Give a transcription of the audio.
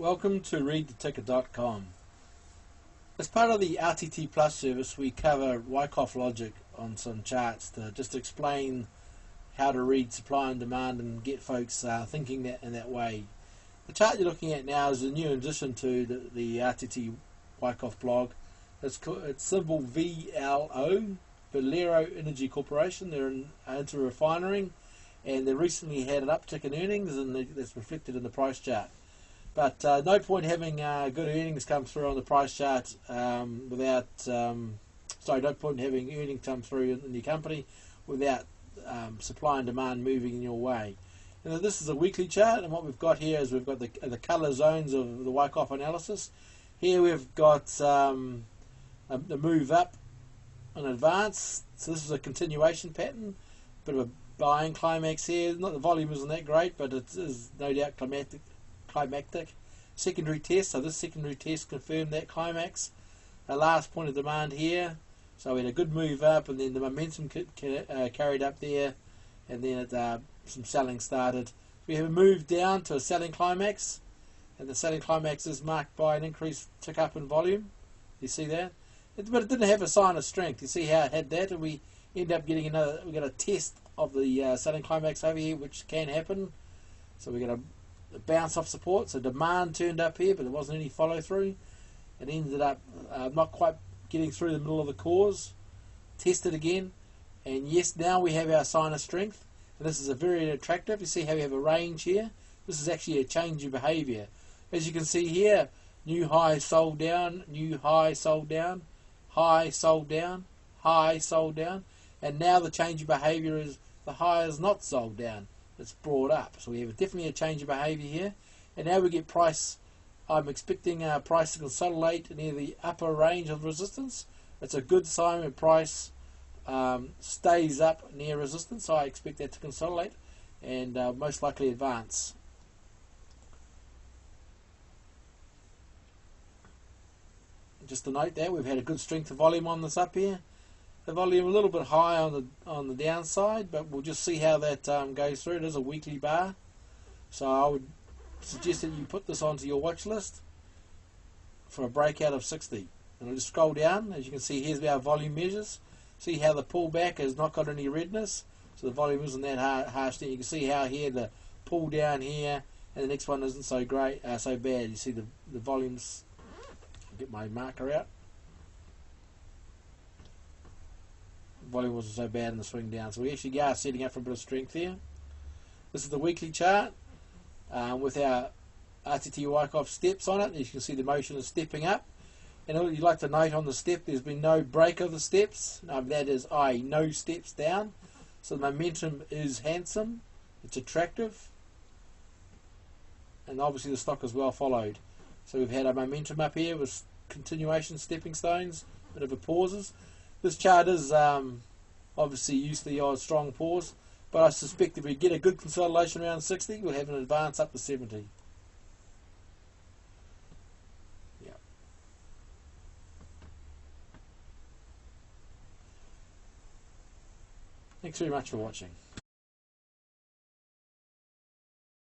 Welcome to readtheticker.com. As part of the RTT Plus service, we cover Wyckoff logic on some charts to just explain how to read supply and demand and get folks thinking that in that way. The chart you're looking at now is a new addition to the RTT Wyckoff blog. It's symbol VLO, Valero Energy Corporation. They're into refinery, and they recently had an uptick in earnings, and that's reflected in the price chart. But no point having good earnings come through on the price chart no point having earnings come through in your company without supply and demand moving in your way. And this is a weekly chart, and what we've got here is we've got the colour zones of the Wyckoff analysis. Here we've got the move up in advance, so this is a continuation pattern, bit of a buying climax here. Not the volume isn't that great, but it is no doubt climactic. Secondary test, so this secondary test confirmed that climax. Our last point of demand here, so we had a good move up, and then the momentum carried up there, and then some selling started. We have a move down to a selling climax, and the selling climax is marked by an increased tick up in volume. You see that? But it didn't have a sign of strength. You see how it had that, and we end up getting we got a test of the selling climax over here, which can happen. So we got a bounce off support, so demand turned up here, but there wasn't any follow through. It ended up not quite getting through the middle of the cause. Tested again, and yes, now we have our sign of strength, and this is a very attractive. You see how we have a range here? This is actually a change in behavior. As you can see here, new high sold down, new high sold down, high sold down, high sold down, and now the change in behavior is the high is not sold down. It's brought up, so we have definitely a change of behaviour here, and now we get price. I'm expecting our price to consolidate near the upper range of resistance. It's a good sign when price stays up near resistance, so I expect that to consolidate and most likely advance. Just to note that we've had a good strength of volume on this up here. The volume a little bit high on the downside, but we'll just see how that goes through. It is a weekly bar, so I would suggest that you put this onto your watch list for a breakout of 60. And I'll just scroll down. As you can see, here's our volume measures. See how the pullback has not got any redness, so the volume isn't that harsh. Then you can see how here the pull down here, and the next one isn't so great, so bad. You see the volumes. I'll get my marker out. Volume wasn't so bad in the swing down, so we actually are setting up for a bit of strength here. This is the weekly chart with our RTT Wyckoff steps on it. As you can see, the motion is stepping up, and all you'd like to note on the step, there's been no break of the steps. That is no steps down, so the momentum is handsome, it's attractive, and obviously the stock is well followed. So we've had a momentum up here with continuation stepping stones, bit of a pauses. This chart is obviously used to the odd strong pause, but I suspect if we get a good consolidation around 60, we'll have an advance up to 70. Yeah. Thanks very much for watching.